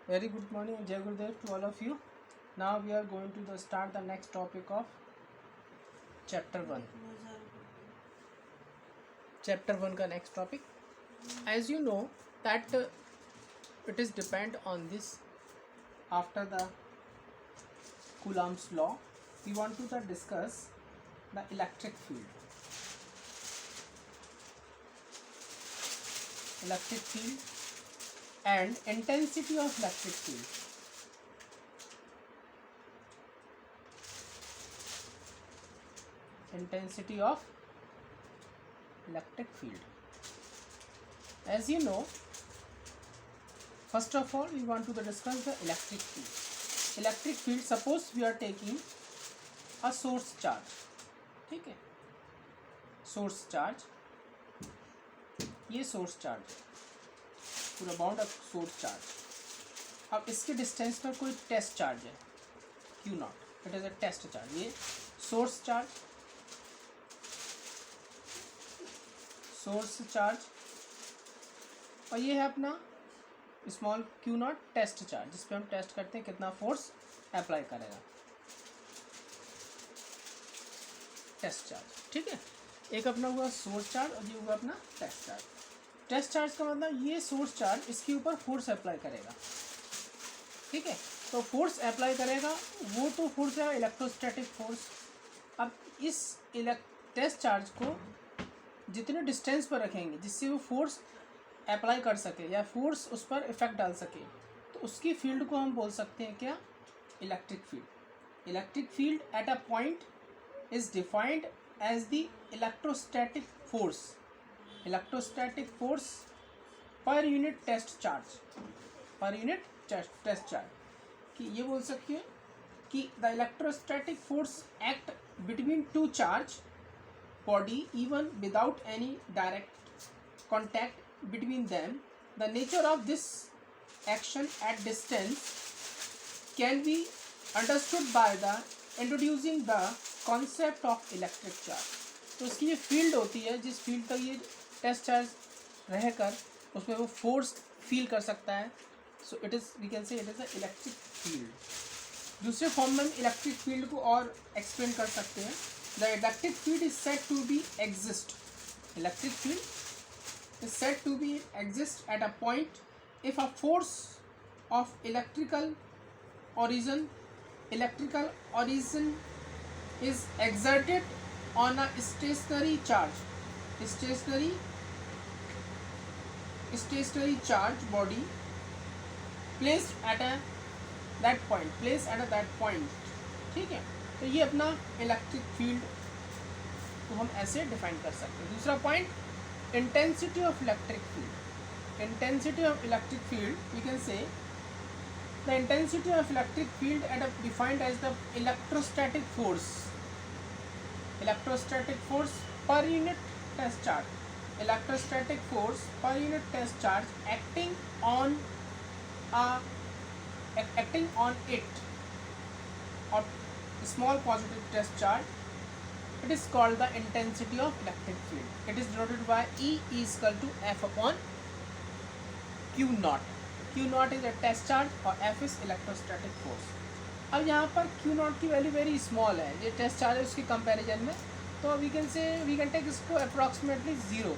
Very good morning and Jai Gurudev to all of you. Now we are going to start the next topic of chapter 1. Chapter 1 का next topic. As you know that it is depend on this after the Coulomb's law. We want to discuss the electric field. Electric field and intensity of electric field. Intensity of electric field. As you know, first of all we want to discuss the electric field. Electric field, suppose we are taking a source charge, ठीक है, source charge, ये source charge पूरा bound of source charge. अब इसके distance पर कोई test charge है Q nought, it is a test charge. ये सोर्स चार्ज, सोर्स चार्ज, और ये है अपना small Q nought test charge, जिस पे हम टेस्ट करते हैं कितना फोर्स अप्लाई करेगा, टेस्ट चार्ज. ठीक है, एक अपना हुआ सोर्स चार्ज और ये हुआ अपना टेस्ट चार्ज. टेस्ट चार्ज का मतलब ये सोर्स चार्ज इसके ऊपर फोर्स अप्लाई करेगा. ठीक है, तो फोर्स अप्लाई करेगा, वो तो फोर्स है इलेक्ट्रोस्टैटिक फोर्स. अब इस टेस्ट चार्ज को जितने डिस्टेंस पर रखेंगे जिससे वो फोर्स अप्लाई कर सके या फोर्स उस पर इफेक्ट डाल सके, तो उसकी फील्ड को हम बोल सकते हैं क्या, electric field. Electric field at a point is defined as the electrostatic force. Electrostatic force per unit test charge, per unit test charge. कि ये बोल सकते हैं कि the electrostatic force act between two charge body even without any direct contact between them. The nature of this action at distance can be understood by the introducing the concept of electric charge. तो इसकी ये field होती है जिस field तक ये test charge रहकर उसमें वो फोर्स फील कर सकता है. So it is, we can say it is a electric field. दूसरे फॉर्म में इलेक्ट्रिक फील्ड को और एक्सप्लेन कर सकते हैं. The electric field is said to be exist. Electric field is said to be exist at a point if a force of electrical origin is exerted on a stationary charge body placed at that point. ठीक है, तो ये अपना electric field को हम ऐसे define कर सकते हैं. दूसरा point, intensity of electric field. Intensity of electric field, we can say the intensity of electric field at defined as the electrostatic force. Electrostatic force per unit test charge. Electrostatic force per unit test charge acting on it or small positive test charge, it is called the intensity of electric field. It is denoted by E is equal to F upon Q naught. Q naught is a test charge और F is electrostatic force. अब यहाँ पर Q naught की value very small है, ये test charge है उसके comparison में, तो वी कैन टेक इसको अप्रॉक्सीमेटली 0.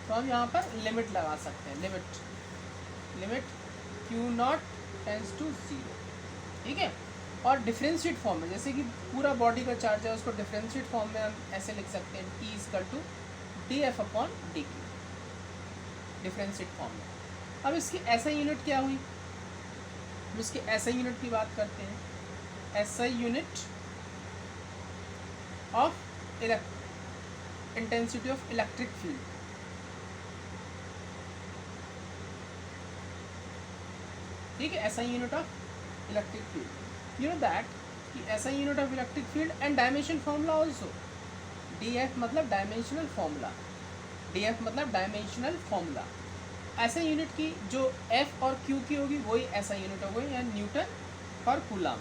तो हम यहाँ पर लिमिट लगा सकते हैं, limit Q naught tends to 0. ठीक है, और डिफरेंशिएट फॉर्म में, जैसे कि पूरा बॉडी का चार्ज है उसको डिफरेंशिएट फॉर्म में हम ऐसे लिख सकते हैं, T equal to dF upon dQ, differentiate form में. अब इसकी SI यूनिट क्या हुई, हम इसकी SI यूनिट की बात करते हैं. SI unit of intensity of electric field. ठीक है, SI unit of electric field. You know that कि SI unit of electric field and dimension formula also. DF मतलब डायमेंशनल फार्मूला, DF मतलब डायमेंशनल फार्मूला. SI यूनिट की जो F और Q की होगी वही SI यूनिट हो गई, या न्यूटन पर कूलम.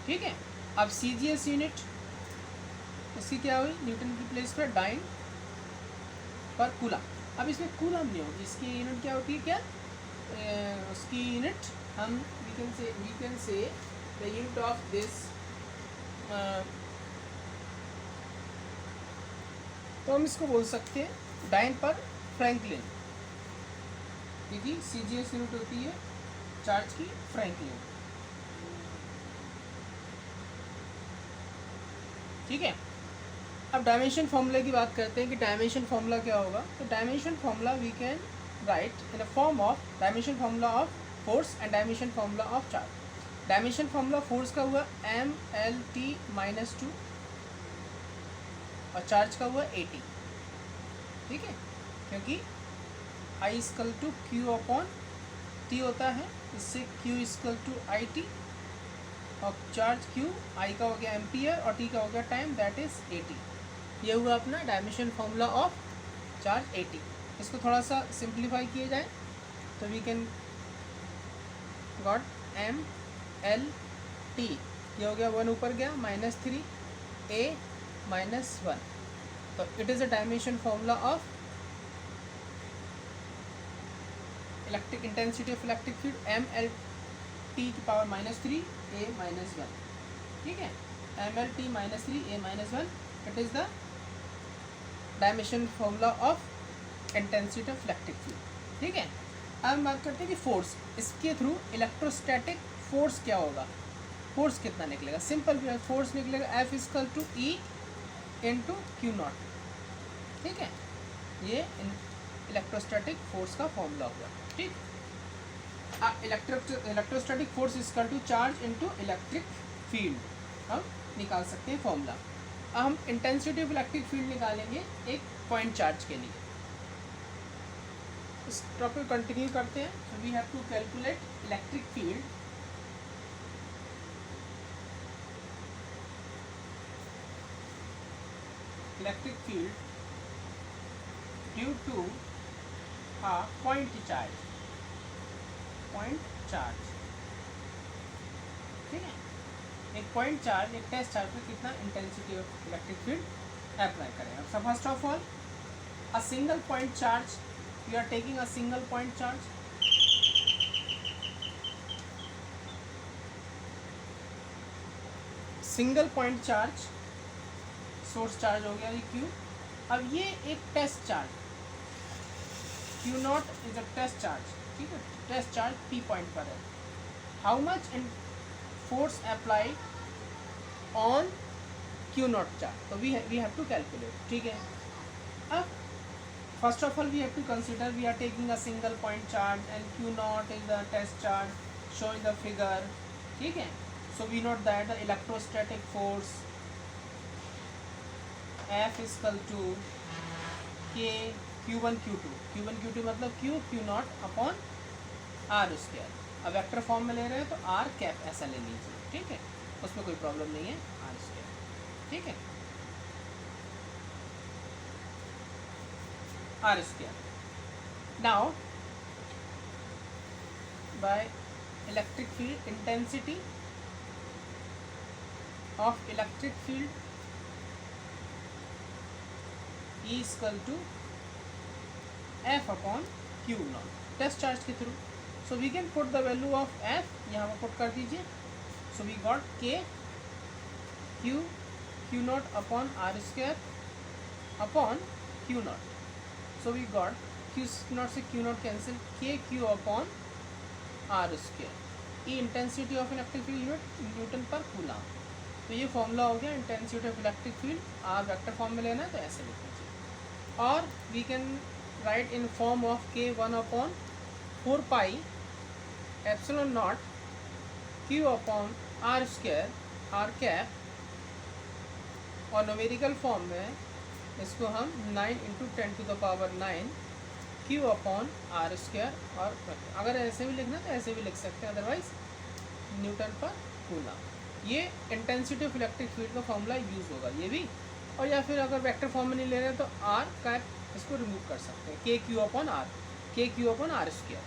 ठीक है, अब CGS यूनिट इसकी क्या हुई, न्यूटन की प्लेस पर डाइन पर कूलम. अब इसमें कूलम नहीं होगी, इसकी यूनिट क्या होती है, क्या, उसकी यूनिट हम we can say the unit of this, तो हम इसको बोल सकते हैं डाइन पर फ्रैंकलिन, क्योंकि CGS यूनिट होती है चार्ज की फ्रैंकलिन। ठीक है, अब डायमेंशन फॉर्मूला की बात करते हैं कि डायमेंशन फॉर्मूला क्या होगा। तो dimension formula we can write in a form of dimension formula of force and dimension formula of charge. Dimension formula force का हुआ MLT-2 और चार्ज का हुआ AT। ठीक है, क्योंकि I=Q/T होता है, इससे Q=IT और चार्ज Q, I का हो गया एम्पियर और T का हो गया टाइम, दैट इज AT। ये हुआ अपना dimension formula of charge AT। इसको थोड़ा सा सिंप्लीफाई किया जाए तो वी कैन गॉट MLT, ये हो गया 1 ऊपर गया -3 A -1, तो it is a dimension formula of electric intensity of electric field MLT की पावर -3 A -1। ठीक है, MLT -3 A -1, it is the dimension formula of intensity of electric field. ठीक है, अब हम बात करते हैं कि फोर्स, इसके थ्रू इलेक्ट्रोस्टैटिक फोर्स क्या होगा, फोर्स कितना निकलेगा। सिंपल फोर्स निकलेगा F=E × Q0। ठीक है, ये इलेक्ट्रोस्टैटिक फोर्स का फॉर्मूला हुआ। ठीक, electrostatic force = charge into electric field हम निकाल सकते हैं फॉर्मूला। अब हम इंटेंसिटी ऑफ इलेक्ट्रिक फील्ड निकालेंगे एक पॉइंट चार्ज के लिए। इस टॉपिक कंटिन्यू करते हैं। So we have to calculate electric field. Electric field due to a point charge, ठीक है, एक पॉइंट चार्ज, एक टेस्ट चार्ज पे कितना intensity of electric field apply करेगा। So first of all a single point charge, you are taking a single point charge, single point charge, source charge हो गया ये Q। अब ये एक test charge Q0 is a test charge. ठीक है, test charge P point पर है। How much in force applied on Q0 charge, तो वी हैव टू कैलकुलेट। ठीक है, अब first of all we have to consider we are taking a single point charge and Q0 is the test charge show in the figure. ठीक है, so we note that the electrostatic force F=K Q1 Q2 मतलब Q0 upon R square. अब vector form में ले रहे हैं तो R cap ऐसा ले लीजिए। ठीक है, उसमें कोई प्रॉब्लम नहीं है, R स्क्वायर। ठीक है, R square. Now by electric field, intensity of electric field E=F/Q0 test charge के through. So we can put the value of F, यहाँ पर पुट कर दीजिए। So we got K Q0 upon R square upon Q0। So we got Q0 से Q0 cancel, KQ upon R square. ये intensity of electric field unit newton per coulomb. तो ये formula हो गया इंटेंसिटी ऑफ इलेक्ट्रिक फील्ड। आप vector form में लेना है तो ऐसे लिख लीजिए, और we can write in form of K1/4πε0 Q upon R square R cap, और न्यूमेरिकल फॉर्म में इसको हम 9 × 10⁹ Q अपॉन R स्क्वायर। और अगर ऐसे भी लिखना तो ऐसे भी लिख सकते हैं, अदरवाइज न्यूटन पर कूलम। ये इंटेंसिटी ऑफ इलेक्ट्रिक फील्ड का फॉर्मूला यूज़ होगा ये भी। और या फिर अगर वेक्टर फॉर्म में नहीं ले रहे हैं तो R कैप इसको रिमूव कर सकते हैं, KQ अपॉन R स्क्वायर।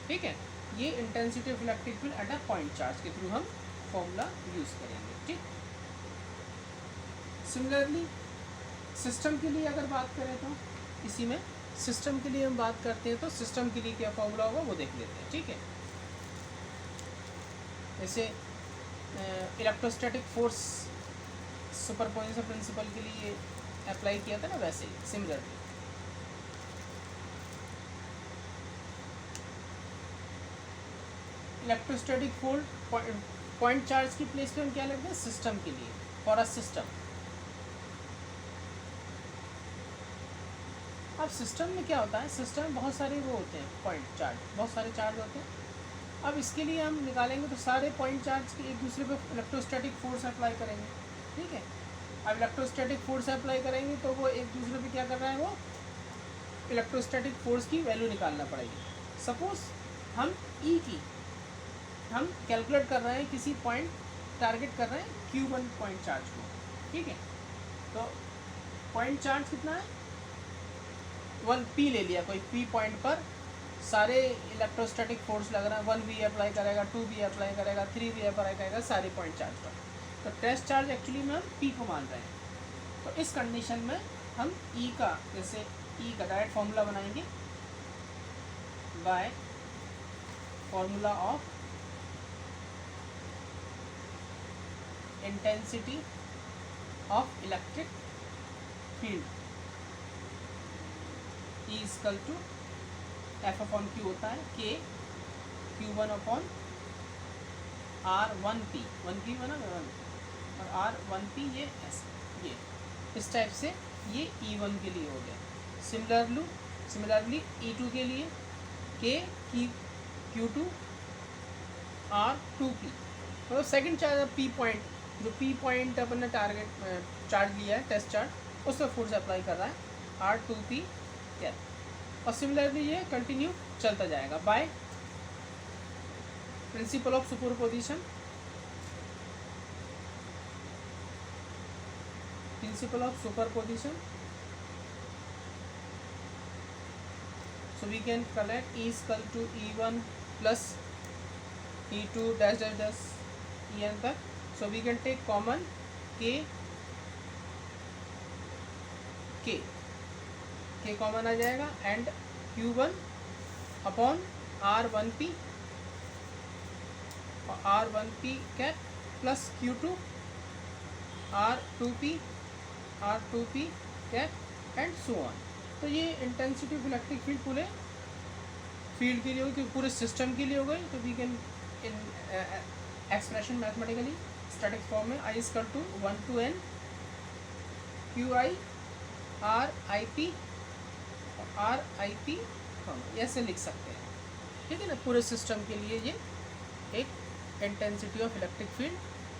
ठीक है, ये intensity of electric field at a point charge के थ्रू हम फॉर्मूला यूज़ करेंगे। ठीक, सिमिलरली सिस्टम के लिए अगर बात करें तो इसी में सिस्टम के लिए हम बात करते हैं तो सिस्टम के लिए क्या फॉर्मूला होगा वो देख लेते हैं, ठीक है। जैसे इलेक्ट्रोस्टैटिक फोर्स सुपरपोजिशन प्रिंसिपल के लिए अप्लाई किया था ना, वैसे ही similarly electrostatic force point charge की प्लेस पे हम क्या लगते हैं, सिस्टम के लिए, फॉर अ सिस्टम। अब सिस्टम में क्या होता है, सिस्टम में बहुत सारे वो होते हैं पॉइंट चार्ज, बहुत सारे चार्ज होते हैं। अब इसके लिए हम निकालेंगे तो सारे पॉइंट चार्ज के एक दूसरे पे इलेक्ट्रोस्टैटिक फोर्स अप्लाई करेंगे, ठीक है। अब इलेक्ट्रोस्टैटिक फोर्स अप्लाई करेंगे तो वो एक दूसरे पे क्या कर रहा है, वो इलेक्ट्रोस्टैटिक फोर्स की वैल्यू निकालना पड़ेगी। सपोज हम ई की हम कैलकुलेट कर रहे हैं, किसी पॉइंट टारगेट कर रहे हैं Q1 पॉइंट चार्ज को, ठीक है। तो पॉइंट चार्ज कितना है, 1P ले लिया, कोई P पॉइंट पर सारे इलेक्ट्रोस्टैटिक फोर्स लग रहा है, 1V अप्लाई करेगा, 2V अप्लाई करेगा, 3V अप्लाई करेगा सारे पॉइंट चार्ज पर। तो टेस्ट चार्ज एक्चुअली में हम P को मान रहे हैं। तो इस कंडीशन में हम E का, जैसे E का डायरेक्ट फॉर्मूला बनाएंगे by formula of intensity of electric field, E equal to F upon Q होता है K Q1 अपॉन R1P, 1P बना 1 और R1P ये ऐसे, ये इस टाइप से ये E1 के लिए हो गया। सिमिलरली E2 के लिए K Q2 R2P, मतलब सेकंड चार्ज P पॉइंट, जो P पॉइंट अपन ने टारगेट चार्ज लिया है टेस्ट चार्ज, उस पर फोर्स अप्लाई कर रहा है R2P क्या, और सिमिलरली ये कंटिन्यू चलता जाएगा by principle of superposition. Principle of superposition, so we can collect E is equal to E1 plus E2 dash dash dash En तक, so we can take common K common आ जाएगा and Q1 अपॉन R1P और R1P cap plus Q2 R2P cap and so on. तो ये intensity of electric field पूरे field के लिए होगी, पूरे सिस्टम के लिए हो गई। तो we can in expression mathematically static form में I equal to 1 to n QI RIP और RIP हम ऐसे लिख सकते हैं, ठीक है ना। पूरे सिस्टम के लिए ये एक इंटेंसिटी ऑफ इलेक्ट्रिक फील्ड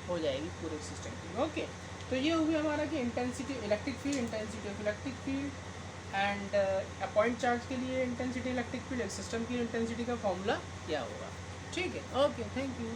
हो जाएगी पूरे सिस्टम के लिए, ओके। तो ये हुई हमारा कि intensity electric field, intensity of electric field and point charge के लिए इंटेंसिटी इलेक्ट्रिक फील्ड, एक सिस्टम की इंटेंसिटी का फॉर्मूला क्या होगा, ठीक है, ओके, थैंक यू।